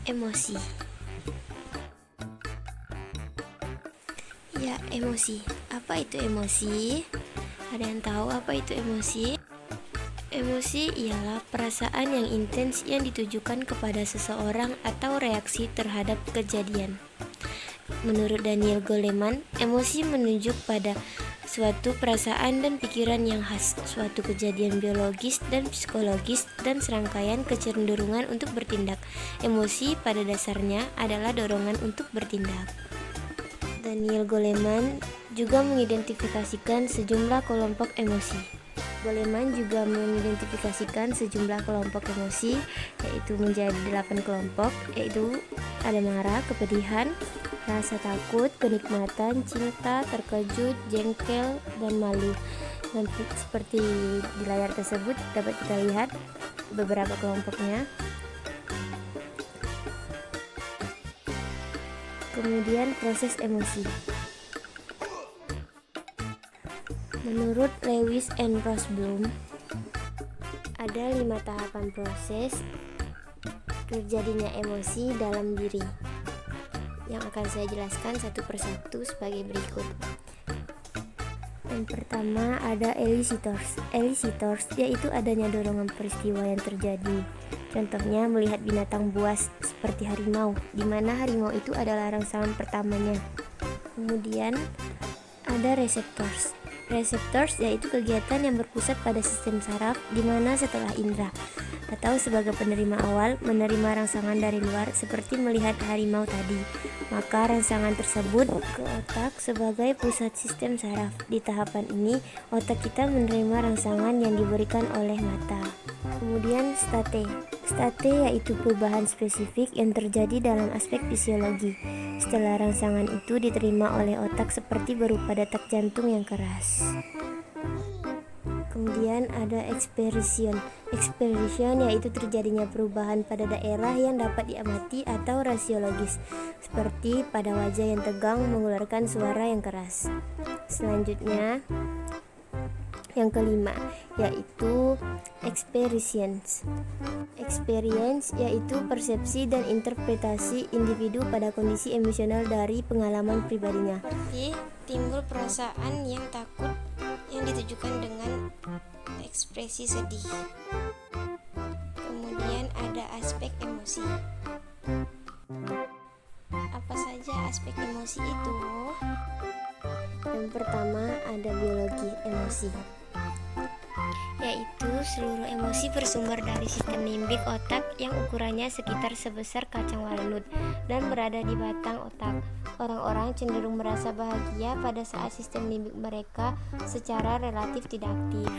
Emosi. Ya, emosi. Apa itu emosi? Ada yang tahu apa itu emosi? Emosi ialah perasaan yang intens yang ditujukan kepada seseorang atau reaksi terhadap kejadian. Menurut Daniel Goleman, emosi menunjuk pada suatu perasaan dan pikiran yang khas, suatu kejadian biologis dan psikologis, dan serangkaian kecenderungan untuk bertindak. Emosi pada dasarnya adalah dorongan untuk bertindak. Daniel Goleman juga mengidentifikasikan sejumlah kelompok emosi. Goleman juga mengidentifikasikan sejumlah kelompok emosi, yaitu menjadi 8 kelompok, yaitu ada marah, kepedihan, rasa takut, kenikmatan, cinta, terkejut, jengkel, dan malu. Dan seperti di layar tersebut dapat kita lihat beberapa kelompoknya. Kemudian proses emosi. Menurut Lewis and Rosblum, ada 5 tahapan proses terjadinya emosi dalam diri, yang akan saya jelaskan satu persatu sebagai berikut. Yang pertama ada elicitors. Elicitors yaitu adanya dorongan peristiwa yang terjadi. Contohnya melihat binatang buas seperti harimau, di mana harimau itu adalah rangsangan pertamanya. Kemudian ada receptors. Receptors yaitu kegiatan yang berpusat pada sistem saraf, di mana setelah indera atau sebagai penerima awal menerima rangsangan dari luar seperti melihat harimau tadi, maka rangsangan tersebut ke otak sebagai pusat sistem saraf. Di tahapan ini, otak kita menerima rangsangan yang diberikan oleh mata. Kemudian state. State yaitu perubahan spesifik yang terjadi dalam aspek fisiologi setelah rangsangan itu diterima oleh otak, seperti berupa detak jantung yang keras. Kemudian ada expression. Expression yaitu terjadinya perubahan pada daerah yang dapat diamati atau rasiologis, seperti pada wajah yang tegang mengeluarkan suara yang keras. Selanjutnya yang kelima yaitu experience. Experience yaitu persepsi dan interpretasi individu pada kondisi emosional dari pengalaman pribadinya. Jadi timbul perasaan yang takut yang ditujukan dengan ekspresi sedih. Kemudian ada aspek emosi. Apa saja aspek emosi itu? Yang pertama ada biologi emosi, yaitu seluruh emosi bersumber dari sistem limbik otak yang ukurannya sekitar sebesar kacang walnut dan berada di batang otak. Orang-orang cenderung merasa bahagia pada saat sistem limbik mereka secara relatif tidak aktif.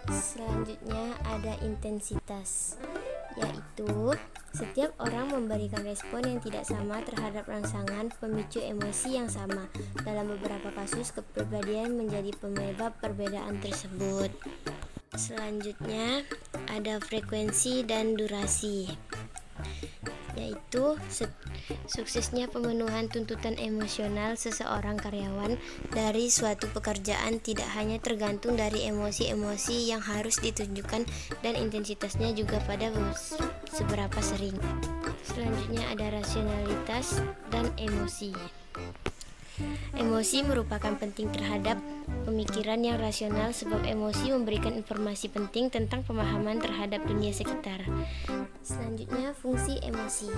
Selanjutnya ada intensitas, yaitu setiap orang memberikan respon yang tidak sama terhadap rangsangan pemicu emosi yang sama. Dalam beberapa kasus, kepribadian menjadi penyebab perbedaan tersebut. Selanjutnya ada frekuensi dan durasi, yaitu suksesnya pemenuhan tuntutan emosional seseorang karyawan dari suatu pekerjaan tidak hanya tergantung dari emosi-emosi yang harus ditunjukkan dan intensitasnya juga pada seberapa sering. Selanjutnya ada rasionalitas dan emosi. Emosi merupakan penting terhadap pemikiran yang rasional, sebab emosi memberikan informasi penting tentang pemahaman terhadap dunia sekitar. Selanjutnya fungsi emosi.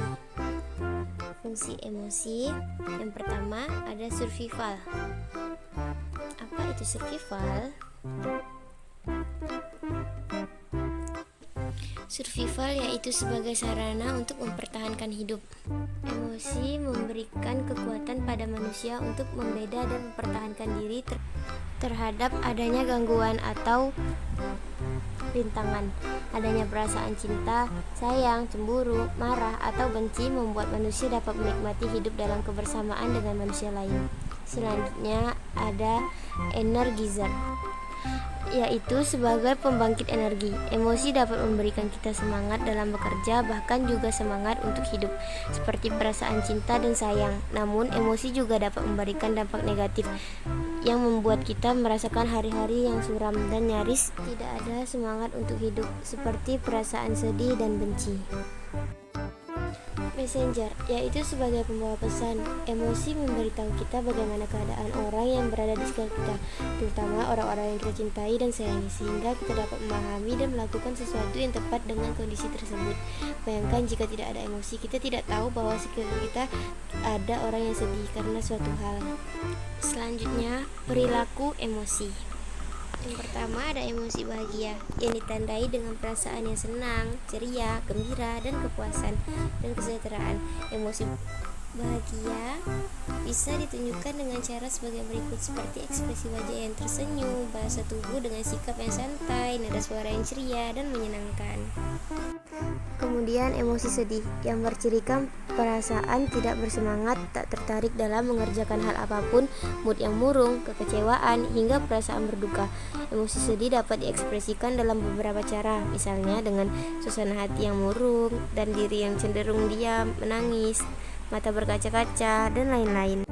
Fungsi emosi yang pertama ada survival. Apa itu survival? Survival yaitu sebagai sarana untuk mempertahankan hidup. Emosi memberikan kekuatan pada manusia untuk membeda dan mempertahankan diri terhadap adanya gangguan atau rintangan. Adanya perasaan cinta, sayang, cemburu, marah, atau benci membuat manusia dapat menikmati hidup dalam kebersamaan dengan manusia lain. Selanjutnya ada energizer, yaitu sebagai pembangkit energi. Emosi dapat memberikan kita semangat dalam bekerja, bahkan juga semangat untuk hidup, seperti perasaan cinta dan sayang. Namun, emosi juga dapat memberikan dampak negatif yang membuat kita merasakan hari-hari yang suram dan nyaris tidak ada semangat untuk hidup, seperti perasaan sedih dan benci. Messenger, yaitu sebagai pembawa pesan. Emosi memberitahu kita bagaimana keadaan orang yang berada di sekitar kita, terutama orang-orang yang kita cintai dan sayangi, sehingga kita dapat memahami dan melakukan sesuatu yang tepat dengan kondisi tersebut. Bayangkan jika tidak ada emosi, kita tidak tahu bahwa sekitar kita ada orang yang sedih karena suatu hal. Selanjutnya, perilaku emosi. Yang pertama ada emosi bahagia, yang ditandai dengan perasaan yang senang, ceria, gembira, dan kepuasan dan kesejahteraan. Emosi bahagia bisa ditunjukkan dengan cara sebagai berikut, seperti ekspresi wajah yang tersenyum, bahasa tubuh dengan sikap yang santai, nada suara yang ceria dan menyenangkan. Kemudian emosi sedih, yang bercirikan perasaan tidak bersemangat, tak tertarik dalam mengerjakan hal apapun, mood yang murung, kekecewaan, hingga perasaan berduka. Emosi sedih dapat diekspresikan dalam beberapa cara, misalnya dengan suasana hati yang murung, dan diri yang cenderung diam, menangis, mata berkaca-kaca, dan lain-lain.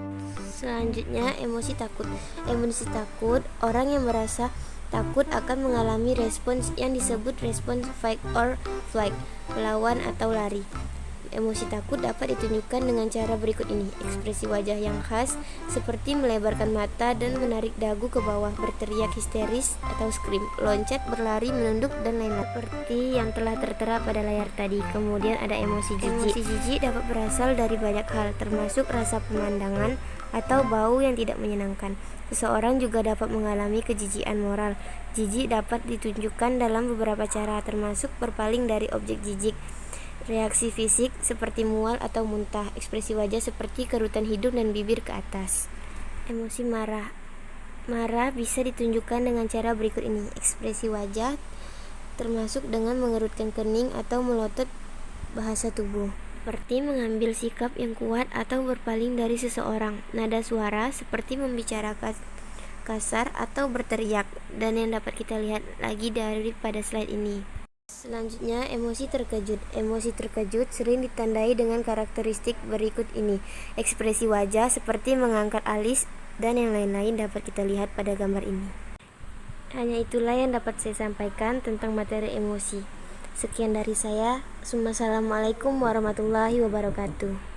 Selanjutnya, emosi takut. Emosi takut, orang yang merasa takut akan mengalami respons yang disebut respons fight or flight, melawan atau lari. Emosi takut dapat ditunjukkan dengan cara berikut ini. Ekspresi wajah yang khas seperti melebarkan mata dan menarik dagu ke bawah, berteriak histeris atau scream, loncat, berlari, menunduk, dan lain-lain, seperti yang telah tertera pada layar tadi. Kemudian ada emosi jijik. Emosi jijik dapat berasal dari banyak hal, termasuk rasa pemandangan atau bau yang tidak menyenangkan. Seseorang juga dapat mengalami kejijikan moral. Jijik dapat ditunjukkan dalam beberapa cara, termasuk berpaling dari objek jijik, reaksi fisik seperti mual atau muntah, ekspresi wajah seperti kerutan hidung dan bibir ke atas. Emosi marah. Marah bisa ditunjukkan dengan cara berikut ini. Ekspresi wajah termasuk dengan mengerutkan kening atau melotot, bahasa tubuh seperti mengambil sikap yang kuat atau berpaling dari seseorang, nada suara seperti membicarakan kasar atau berteriak, dan yang dapat kita lihat lagi dari pada slide ini. Selanjutnya, emosi terkejut. Emosi terkejut sering ditandai dengan karakteristik berikut ini. Ekspresi wajah seperti mengangkat alis, dan yang lain-lain dapat kita lihat pada gambar ini. Hanya itulah yang dapat saya sampaikan tentang materi emosi. Sekian dari saya. Assalamualaikum warahmatullahi wabarakatuh.